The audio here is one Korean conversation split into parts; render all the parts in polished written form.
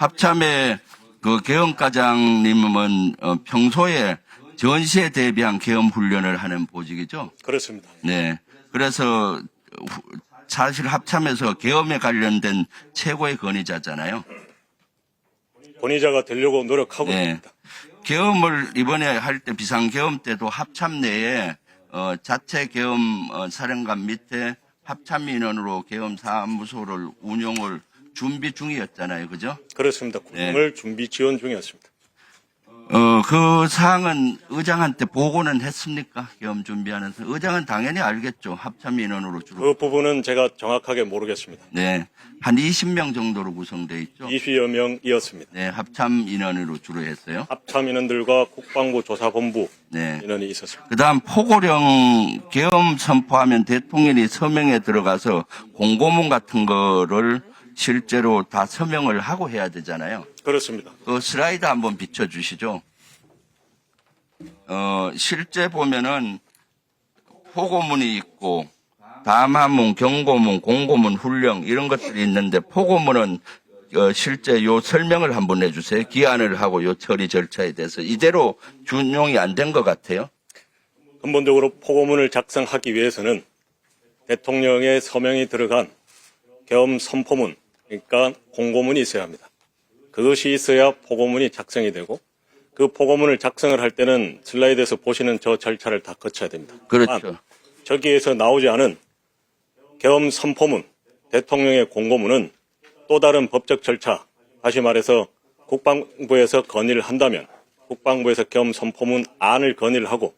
합참의 그 계엄과장님은 평소에 전시에 대비한 계엄 훈련을 하는 보직이죠. 그렇습니다. 네. 그래서 사실 합참에서 계엄에 관련된 최고의 권위자잖아요. 권위자가 되려고 노력하고 네. 있습니다. 계엄을 이번에 할 때 비상계엄 때도 합참 내에 자체 계엄 사령관 밑에 합참 인원으로 계엄 사무소를 운영을 준비 중이었잖아요. 그죠? 그렇습니다. 구성을 준비 지원 중이었습니다. 그 사항은 의장한테 보고는 했습니까? 계엄 준비하면서. 의장은 당연히 알겠죠. 합참 인원으로 주로. 그 부분은 제가 정확하게 모르겠습니다. 네. 한 20명 정도로 구성되어 있죠. 20여 명이었습니다. 네. 합참 인원으로 주로 했어요. 합참 인원들과 국방부 조사본부 네. 인원이 있었습니다. 그 다음 포고령 계엄 선포하면 대통령이 서명에 들어가서 공고문 같은 거를 실제로 다 서명을 하고 해야 되잖아요. 그렇습니다. 그 슬라이드 한번 비춰주시죠. 실제 보면은 포고문이 있고 담화문, 경고문, 공고문, 훈령 이런 것들이 있는데 포고문은 실제 요 설명을 한번 해주세요. 기한을 하고 요 처리 절차에 대해서 이대로 준용이 안 된 것 같아요. 근본적으로 포고문을 작성하기 위해서는 대통령의 서명이 들어간 계엄 선포문, 그러니까 공고문이 있어야 합니다. 그것이 있어야 포고문이 작성이 되고 그 포고문을 작성을 할 때는 슬라이드에서 보시는 저 절차를 다 거쳐야 됩니다. 그렇죠. 저기에서 나오지 않은 계엄 선포문, 대통령의 공고문은 또 다른 법적 절차, 다시 말해서 국방부에서 건의를 한다면 국방부에서 계엄 선포문 안을 건의를 하고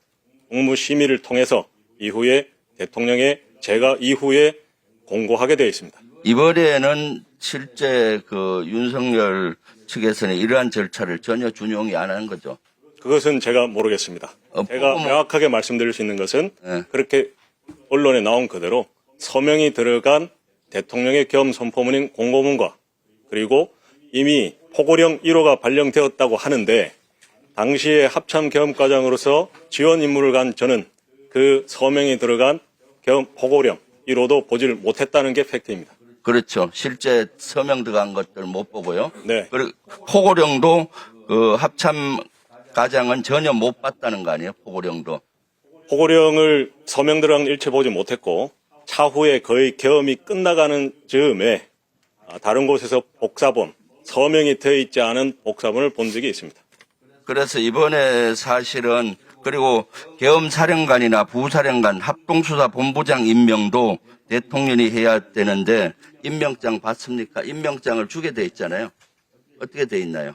국무심의를 통해서 이후에 대통령의 제가 이후에 공고하게 되어 있습니다. 이번에는 실제 그 윤석열 측에서는 이러한 절차를 전혀 준용이 안 한 거죠. 그것은 제가 모르겠습니다. 제가 명확하게 말씀드릴 수 있는 것은 네. 그렇게 언론에 나온 그대로 서명이 들어간 대통령의 계엄 선포문인 공고문과 그리고 이미 포고령 1호가 발령되었다고 하는데 당시에 합참 계엄과장으로서 지원 임무를 간 저는 그 서명이 들어간 계엄 포고령 1호도 보지를 못했다는 게 팩트입니다. 그렇죠. 실제 서명 들어간 것들 못 보고요. 네. 그리고 포고령도 그 합참 과장은 전혀 못 봤다는 거 아니에요? 포고령도. 포고령을 서명 들어간 일체 보지 못했고 차후에 거의 계엄이 끝나가는 즈음에 다른 곳에서 복사본, 서명이 되어 있지 않은 복사본을 본 적이 있습니다. 그래서 이번에 사실은 그리고 계엄사령관이나 부사령관, 합동수사본부장 임명도 대통령이 해야 되는데 임명장 받습니까? 임명장을 주게 돼 있잖아요. 어떻게 돼 있나요?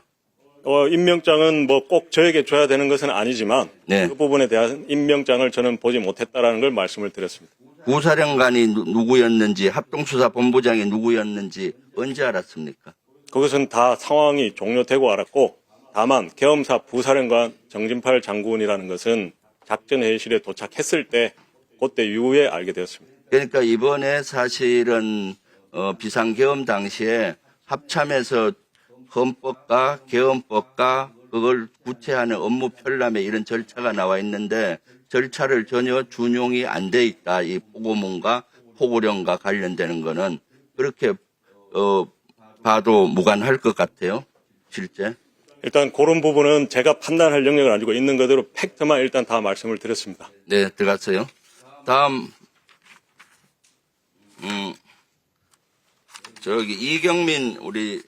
임명장은 뭐 꼭 저에게 줘야 되는 것은 아니지만 네. 그 부분에 대한 임명장을 저는 보지 못했다라는 걸 말씀을 드렸습니다. 부사령관이 누구였는지 합동수사본부장이 누구였는지 언제 알았습니까? 그것은 다 상황이 종료되고 알았고 다만 계엄사 부사령관 정진팔 장군이라는 것은 작전회의실에 도착했을 때 그때 이후에 알게 되었습니다. 그러니까 이번에 사실은 비상계엄 당시에 합참에서 헌법과 계엄법과 그걸 구체화하는 업무 편람에 이런 절차가 나와 있는데 절차를 전혀 준용이 안 돼 있다. 이 포고문과 포고령과 관련되는 거는 그렇게 봐도 무관할 것 같아요. 실제. 일단 그런 부분은 제가 판단할 영역을 가지고 있는 그대로 팩트만 일단 다 말씀을 드렸습니다. 네, 들어갔어요. 다음 저기 이경민 우리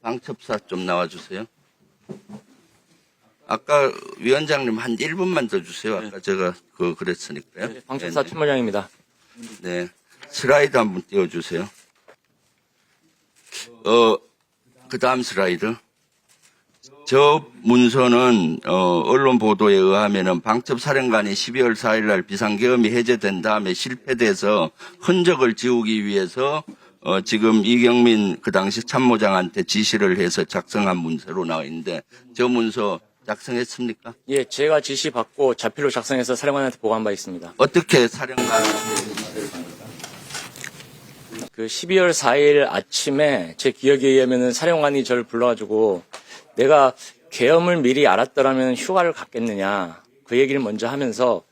방첩사 좀 나와주세요. 아까 위원장님 한 1분만 더 주세요. 아까 제가 그랬으니까요. 네, 방첩사 참모장입니다. 네. 슬라이드 한번 띄워주세요. 그 다음 슬라이드. 저 문서는, 언론 보도에 의하면은 방첩사령관이 12월 4일 날 비상계엄이 해제된 다음에 실패돼서 흔적을 지우기 위해서, 지금 이경민 그 당시 참모장한테 지시를 해서 작성한 문서로 나와 있는데, 저 문서 작성했습니까? 예, 제가 지시받고 자필로 작성해서 사령관한테 보고한 바 있습니다. 어떻게 사령관, 그 12월 4일 아침에 제 기억에 의하면은 사령관이 저를 불러가지고 내가 계엄을 미리 알았더라면 휴가를 갔겠느냐 그 얘기를 먼저 하면서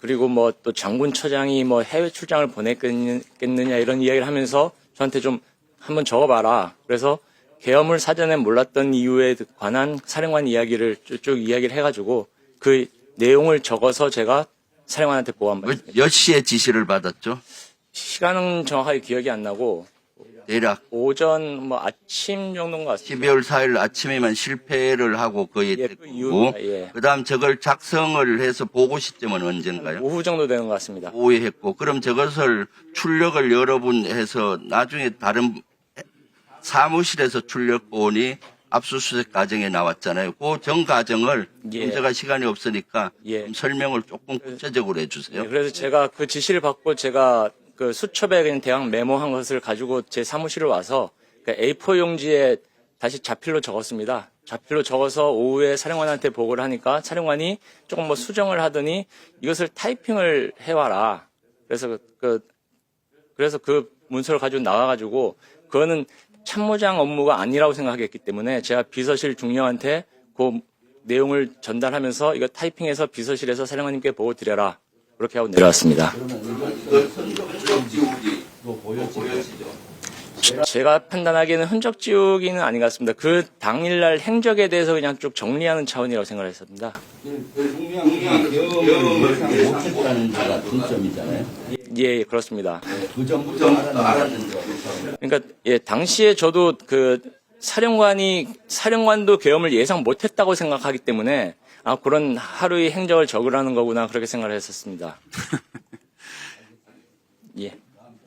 그리고 또 장군처장이 해외 출장을 보냈겠느냐 이런 이야기를 하면서 저한테 좀 한번 적어봐라. 그래서 계엄을 사전에 몰랐던 이유에 관한 사령관 이야기를 쭉 이야기를 해가지고 그 내용을 적어서 제가 사령관한테 보고받았습니다. 몇 시에 지시를 받았죠? 시간은 정확하게 기억이 안 나고 대략 오전 아침 정도인 것 같습니다. 12월 4일 아침에만 실패를 하고 거의 예, 됐고 그 이유입니다. 예. 그다음 저걸 작성을 해서 보고 시점은 언젠가요? 오후 정도 되는 것 같습니다. 오후에 했고 그럼 저것을 출력을 여러 분 해서 나중에 다른 사무실에서 출력본이 압수수색 과정에 나왔잖아요. 그 전 과정을 예. 제가 시간이 없으니까 예. 좀 설명을 조금 구체적으로 해주세요. 네, 그래서 제가 그 지시를 받고 제가 그 수첩에 그냥 대강 메모한 것을 가지고 제 사무실을 와서 그 A4 용지에 다시 자필로 적었습니다. 자필로 적어서 오후에 사령관한테 보고를 하니까 사령관이 조금 수정을 하더니 이것을 타이핑을 해와라. 그래서 그 문서를 가지고 나와가지고 그거는 참모장 업무가 아니라고 생각했기 때문에 제가 비서실 중령한테 그 내용을 전달하면서 이거 타이핑해서 비서실에서 사령관님께 보고 드려라. 그렇게 하고 내려왔습니다. 제가 판단하기에는 흔적 지우기는 아닌 것 같습니다. 그 당일날 행적에 대해서 그냥 쭉 정리하는 차원이라고 생각을 했습니다. 못했다는 데가 중점이잖아요. 예, 그렇습니다. 그 전부터 알았는데. 그러니까 예, 당시에 저도 그 사령관도 계엄을 예상 못했다고 생각하기 때문에 그런 하루의 행적을 적으라는 거구나 그렇게 생각을 했었습니다.